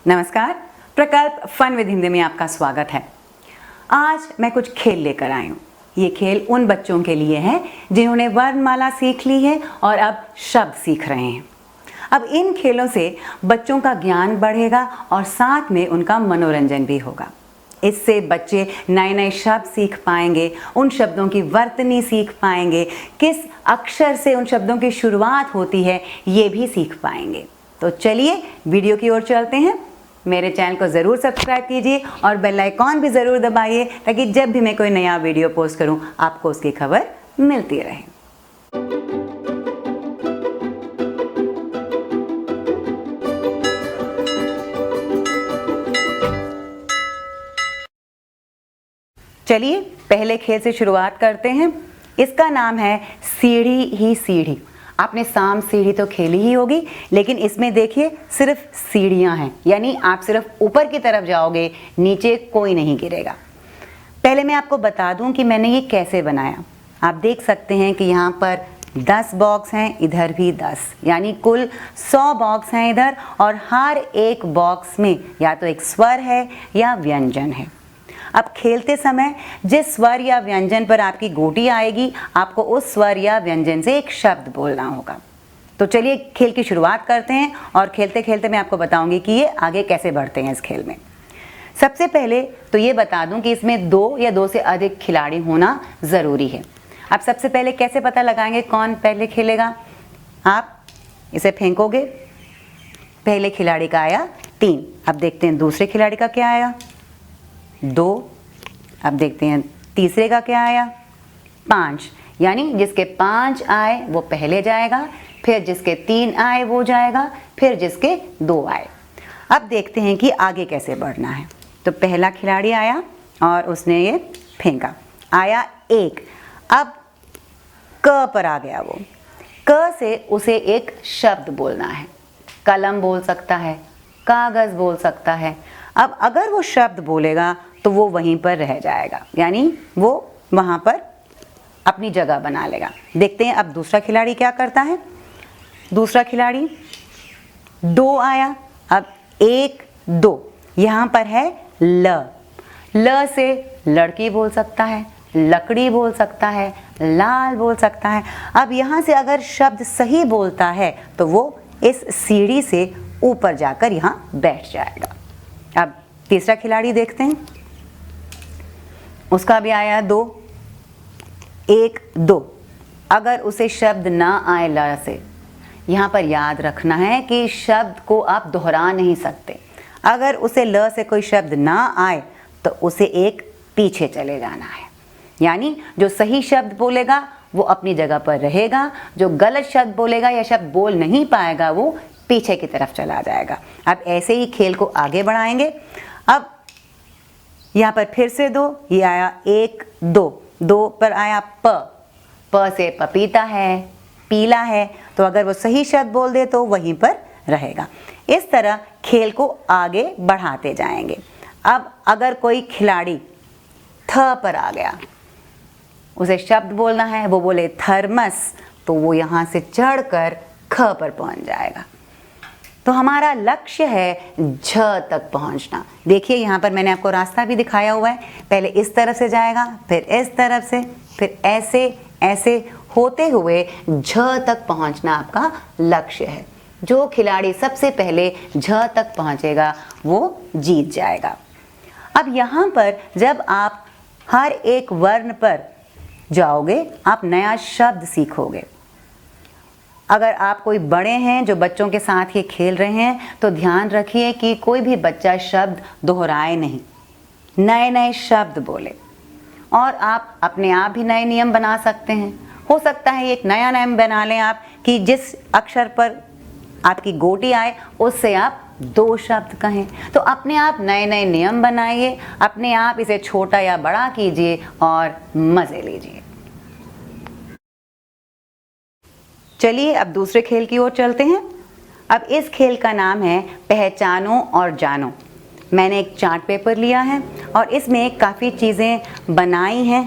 नमस्कार, प्रकल्प fun with Hindi में आपका स्वागत है। आज मैं कुछ खेल लेकर आई हूँ। ये खेल उन बच्चों के लिए है जिन्होंने वर्णमाला सीख ली है और अब शब्द सीख रहे हैं। अब इन खेलों से बच्चों का ज्ञान बढ़ेगा और साथ में उनका मनोरंजन भी होगा। इससे बच्चे नए नए शब्द सीख पाएंगे, उन शब्दों की वर्तनी सीख पाएंगे, किस अक्षर से उन शब्दों की शुरुआत होती है ये भी सीख पाएंगे। तो चलिए वीडियो की ओर चलते हैं। मेरे चैनल को ज़रूर सब्सक्राइब कीजिए और बेल आइकॉन भी ज़रूर दबाइए ताकि जब भी मैं कोई नया वीडियो पोस्ट करूं आपको उसकी खबर मिलती रहे। चलिए पहले खेल से शुरुआत करते हैं। इसका नाम है सीढ़ी ही सीढ़ी। आपने साम सीढ़ी तो खेली ही होगी, लेकिन इसमें देखिए सिर्फ सीढ़ियां हैं, यानी आप सिर्फ ऊपर की तरफ जाओगे, नीचे कोई नहीं गिरेगा। पहले मैं आपको बता दूं कि मैंने ये कैसे बनाया। आप देख सकते हैं कि यहाँ पर 10 बॉक्स हैं, इधर भी 10, यानी कुल 100 बॉक्स हैं इधर, और हर एक बॉक्स में या तो एक स्वर है या व्यंजन है। अब खेलते समय जिस स्वर या व्यंजन पर आपकी गोटी आएगी, आपको उस स्वर या व्यंजन से एक शब्द बोलना होगा। तो चलिए खेल की शुरुआत करते हैं और खेलते खेलते मैं आपको बताऊंगी कि ये आगे कैसे बढ़ते हैं इस खेल में। सबसे पहले तो ये बता दूं कि इसमें 2 या 2 से अधिक खिलाड़ी होना ज़रूरी है। अब सबसे पहले कैसे पता लगाएंगे कौन पहले खेलेगा? आप इसे फेंकोगे, पहले खिलाड़ी का आया 3। अब देखते हैं दूसरे खिलाड़ी का क्या आया, 2। अब देखते हैं तीसरे का क्या आया, 5। यानी जिसके 5 आए वो पहले जाएगा, फिर जिसके 3 आए वो जाएगा, फिर जिसके 2 आए। अब देखते हैं कि आगे कैसे बढ़ना है। तो पहला खिलाड़ी आया और उसने ये फेंका, आया 1। अब क पर आ गया वो, क से उसे एक शब्द बोलना है। कलम बोल सकता है, कागज़ बोल सकता है। अब अगर वो शब्द बोलेगा तो वो वहीं पर रह जाएगा, यानी वो वहाँ पर अपनी जगह बना लेगा। देखते हैं अब दूसरा खिलाड़ी क्या करता है। दूसरा खिलाड़ी 2 आया, अब 1 2, यहाँ पर है ल। ल से लड़की बोल सकता है, लकड़ी बोल सकता है, लाल बोल सकता है। अब यहाँ से अगर शब्द सही बोलता है तो वो इस सीढ़ी से ऊपर जाकर यहाँ बैठ जाएगा। अब तीसरा खिलाड़ी देखते हैं, उसका भी आया 2 1 2। अगर उसे शब्द ना आए ल से, यहाँ पर याद रखना है कि शब्द को आप दोहरा नहीं सकते। अगर उसे ल से कोई शब्द ना आए तो उसे एक पीछे चले जाना है, यानी जो सही शब्द बोलेगा वो अपनी जगह पर रहेगा, जो गलत शब्द बोलेगा या शब्द बोल नहीं पाएगा वो पीछे की तरफ चला जाएगा। अब ऐसे ही खेल को आगे बढ़ाएंगे। अब यहाँ पर फिर से 2, ये आया 1 2, 2 पर आया प से पपीता है, पीला है, तो अगर वो सही शब्द बोल दे तो वहीं पर रहेगा। इस तरह खेल को आगे बढ़ाते जाएंगे। अब अगर कोई खिलाड़ी थ पर आ गया, उसे शब्द बोलना है, वो बोले थर्मस, तो वो यहाँ से चढ़कर ख पर पहुँच जाएगा। तो हमारा लक्ष्य है झ तक पहुंचना। देखिए यहाँ पर मैंने आपको रास्ता भी दिखाया हुआ है। पहले इस तरफ से जाएगा, फिर इस तरफ से, फिर ऐसे ऐसे होते हुए झ तक पहुंचना आपका लक्ष्य है। जो खिलाड़ी सबसे पहले झ तक पहुंचेगा वो जीत जाएगा। अब यहाँ पर जब आप हर एक वर्ण पर जाओगे आप नया शब्द सीखोगे। अगर आप कोई बड़े हैं जो बच्चों के साथ ये खेल रहे हैं तो ध्यान रखिए कि कोई भी बच्चा शब्द दोहराए नहीं, नए नए शब्द बोले। और आप अपने आप भी नए नियम बना सकते हैं। हो सकता है एक नया नियम बना लें आप कि जिस अक्षर पर आपकी गोटी आए उससे आप 2 शब्द कहें। तो अपने आप नए नए नियम बनाइए, अपने आप इसे छोटा या बड़ा कीजिए और मज़े लीजिए। चलिए अब दूसरे खेल की ओर चलते हैं। अब इस खेल का नाम है पहचानो और जानो। मैंने एक चार्ट पेपर लिया है और इसमें काफ़ी चीज़ें बनाई हैं,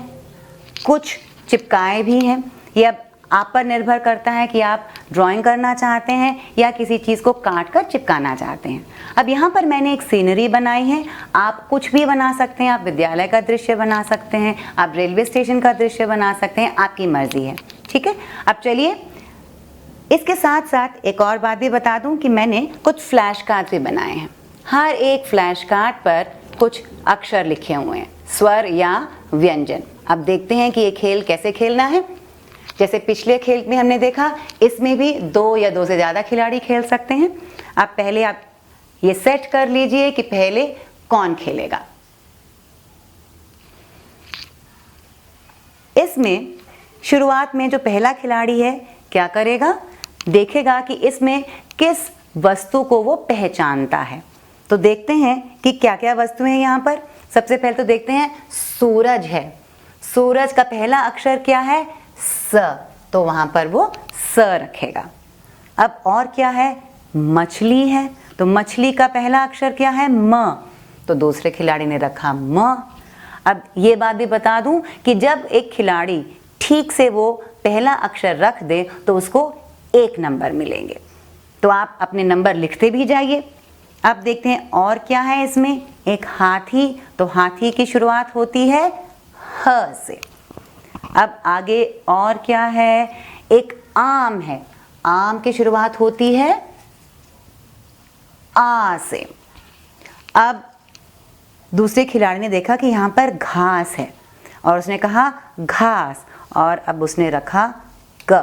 कुछ चिपकाए भी हैं। ये अब आप पर निर्भर करता है कि आप ड्राइंग करना चाहते हैं या किसी चीज़ को काट कर चिपकाना चाहते हैं। अब यहाँ पर मैंने एक सीनरी बनाई है, आप कुछ भी बना सकते हैं, आप विद्यालय का दृश्य बना सकते हैं, आप रेलवे स्टेशन का दृश्य बना सकते हैं, आपकी मर्जी है। ठीक है, अब चलिए इसके साथ साथ एक और बात भी बता दूं कि मैंने कुछ फ्लैश कार्ड भी बनाए हैं। हर एक फ्लैश कार्ड पर कुछ अक्षर लिखे हुए हैं, स्वर या व्यंजन। अब देखते हैं कि ये खेल कैसे खेलना है। जैसे पिछले खेल में हमने देखा, इसमें भी 2 या 2 से ज़्यादा खिलाड़ी खेल सकते हैं। अब पहले आप ये सेट कर लीजिए कि पहले कौन खेलेगा। इसमें शुरुआत में जो पहला खिलाड़ी है क्या करेगा, देखेगा कि इसमें किस वस्तु को वो पहचानता है। तो देखते हैं कि क्या क्या वस्तुएं हैं यहाँ पर। सबसे पहले तो देखते हैं सूरज है। सूरज का पहला अक्षर क्या है, स, तो वहां पर वो स रखेगा। अब और क्या है, मछली है, तो मछली का पहला अक्षर क्या है, म, तो दूसरे खिलाड़ी ने रखा म। अब ये बात भी बता दूं कि जब एक खिलाड़ी ठीक से वो पहला अक्षर रख दे तो उसको 1 नंबर मिलेंगे। तो आप अपने नंबर लिखते भी जाइए। अब देखते हैं और क्या है इसमें, एक हाथी, तो हाथी की शुरुआत होती है ह से। अब आगे और क्या है, एक आम है, आम की शुरुआत होती है आ से। अब दूसरे खिलाड़ी ने देखा कि यहाँ पर घास है और उसने कहा घास, और अब उसने रखा क।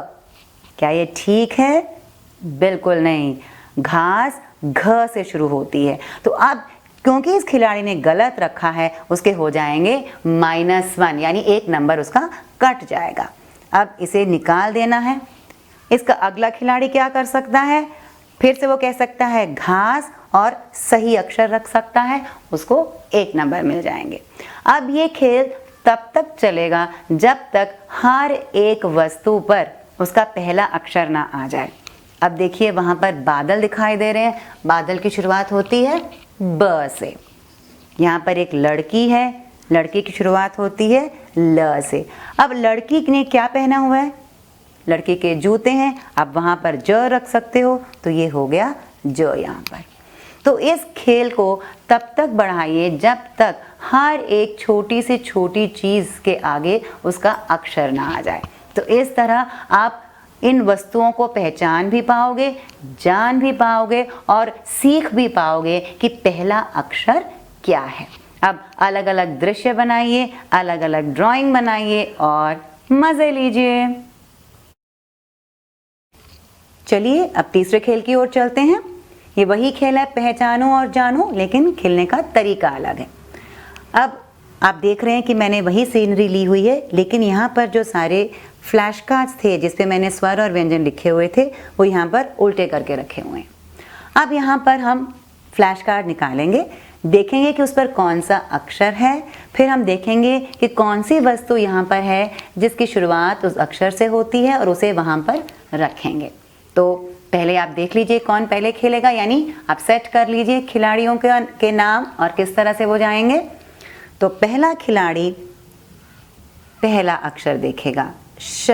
क्या ये ठीक है? बिल्कुल नहीं, घास घ से शुरू होती है। तो अब क्योंकि इस खिलाड़ी ने गलत रखा है, उसके हो जाएंगे -1, यानी 1 नंबर उसका कट जाएगा। अब इसे निकाल देना है। इसका अगला खिलाड़ी क्या कर सकता है, फिर से वो कह सकता है घास और सही अक्षर रख सकता है, उसको 1 नंबर मिल जाएंगे। अब ये खेल तब तक चलेगा जब तक हर एक वस्तु पर उसका पहला अक्षर ना आ जाए। अब देखिए वहां पर बादल दिखाई दे रहे हैं, बादल की शुरुआत होती है ब से। यहाँ पर एक लड़की है, लड़की की शुरुआत होती है ल से। अब लड़की ने क्या पहना हुआ है, लड़की के जूते हैं, अब वहां पर ज रख सकते हो, तो ये हो गया ज यहाँ पर। तो इस खेल को तब तक बढ़ाइए जब तक हर एक छोटी से छोटी चीज़ के आगे उसका अक्षर ना आ जाए। तो इस तरह आप इन वस्तुओं को पहचान भी पाओगे, जान भी पाओगे और सीख भी पाओगे कि पहला अक्षर क्या है। अब अलग अलग दृश्य बनाइए, अलग अलग ड्राइंग बनाइए और मज़े लीजिए। चलिए अब तीसरे खेल की ओर चलते हैं। ये वही खेल है पहचानो और जानो, लेकिन खेलने का तरीका अलग है। अब आप देख रहे हैं कि मैंने वही सीनरी ली हुई है, लेकिन यहाँ पर जो सारे फ्लैश कार्ड्स थे जिस पे मैंने स्वर और व्यंजन लिखे हुए थे वो यहाँ पर उल्टे करके रखे हुए हैं। अब यहाँ पर हम फ्लैश कार्ड निकालेंगे, देखेंगे कि उस पर कौन सा अक्षर है, फिर हम देखेंगे कि कौन सी वस्तु यहाँ पर है जिसकी शुरुआत उस अक्षर से होती है और उसे वहाँ पर रखेंगे। तो पहले आप देख लीजिए कौन पहले खेलेगा, यानी आप सेट कर लीजिए खिलाड़ियों के नाम और किस तरह से वो जाएंगे। तो पहला खिलाड़ी पहला अक्षर देखेगा श।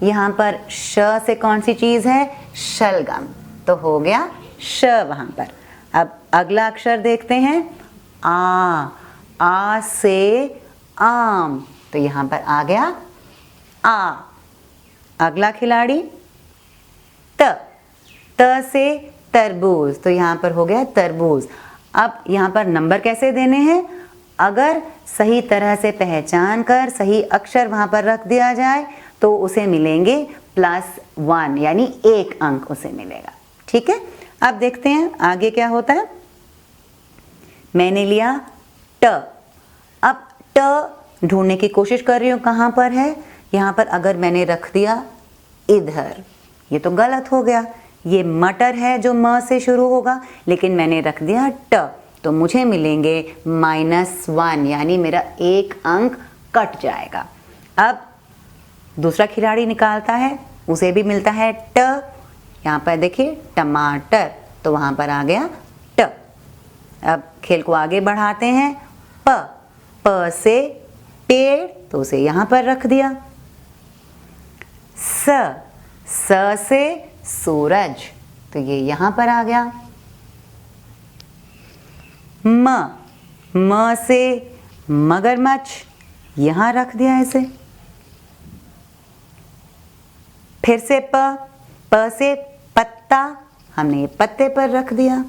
यहाँ पर श से कौन सी चीज़ है, शलगम, तो हो गया श वहाँ पर। अब अगला अक्षर देखते हैं आ से आम, तो यहाँ पर आ गया आ। अगला खिलाड़ी त से तरबूज, तो यहाँ पर हो गया तरबूज। अब यहाँ पर नंबर कैसे देने हैं, अगर सही तरह से पहचान कर सही अक्षर वहाँ पर रख दिया जाए तो उसे मिलेंगे +1, यानी 1 अंक उसे मिलेगा। ठीक है, अब देखते हैं आगे क्या होता है। मैंने लिया ट। अब ट ढूंढने की कोशिश कर रही हूँ कहाँ पर है। यहाँ पर अगर मैंने रख दिया इधर, ये तो गलत हो गया। ये मटर है जो म से शुरू होगा, लेकिन मैंने रख दिया ट, तो मुझे मिलेंगे -1, यानी मेरा 1 अंक कट जाएगा। अब दूसरा खिलाड़ी निकालता है, उसे भी मिलता है ट। यहाँ पर देखिए टमाटर, तो वहाँ पर आ गया ट। अब खेल को आगे बढ़ाते हैं। प से पेड़, तो उसे यहाँ पर रख दिया। स से सूरज, तो ये यहां पर आ गया। म से मगरमच्छ, यहां रख दिया इसे। फिर से प से पत्ता, हमने ये पत्ते पर रख दिया।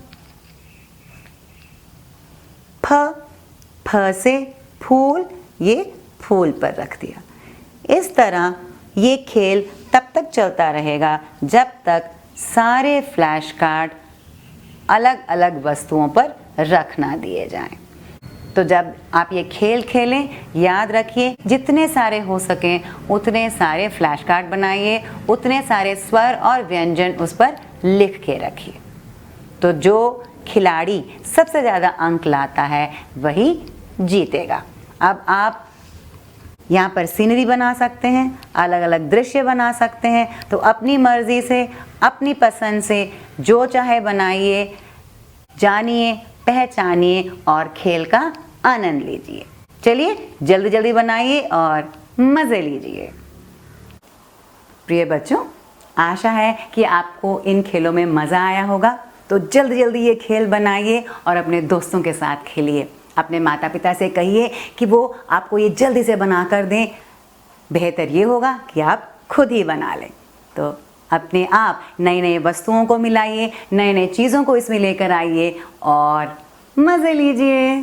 फ से फूल, ये फूल पर रख दिया। इस तरह ये खेल तब तक चलता रहेगा जब तक सारे फ्लैश कार्ड अलग अलग वस्तुओं पर रख ना दिए जाएं। तो जब आप ये खेल खेलें, याद रखिए जितने सारे हो सकें उतने सारे फ्लैश कार्ड बनाइए, उतने सारे स्वर और व्यंजन उस पर लिख के रखिए। तो जो खिलाड़ी सबसे ज़्यादा अंक लाता है वही जीतेगा। अब आप यहाँ पर सीनरी बना सकते हैं, अलग अलग दृश्य बना सकते हैं। तो अपनी मर्जी से, अपनी पसंद से जो चाहे बनाइए, जानिए, पहचानिए और खेल का आनंद लीजिए। चलिए जल्दी जल्दी बनाइए और मज़े लीजिए। प्रिय बच्चों, आशा है कि आपको इन खेलों में मज़ा आया होगा। तो जल्दी जल्दी ये खेल बनाइए और अपने दोस्तों के साथ खेलिए। अपने माता पिता से कहिए कि वो आपको ये जल्दी से बना कर दें। बेहतर ये होगा कि आप खुद ही बना लें। तो अपने आप नई नई वस्तुओं को मिलाइए, नए नए चीज़ों को इसमें लेकर आइए और मज़े लीजिए।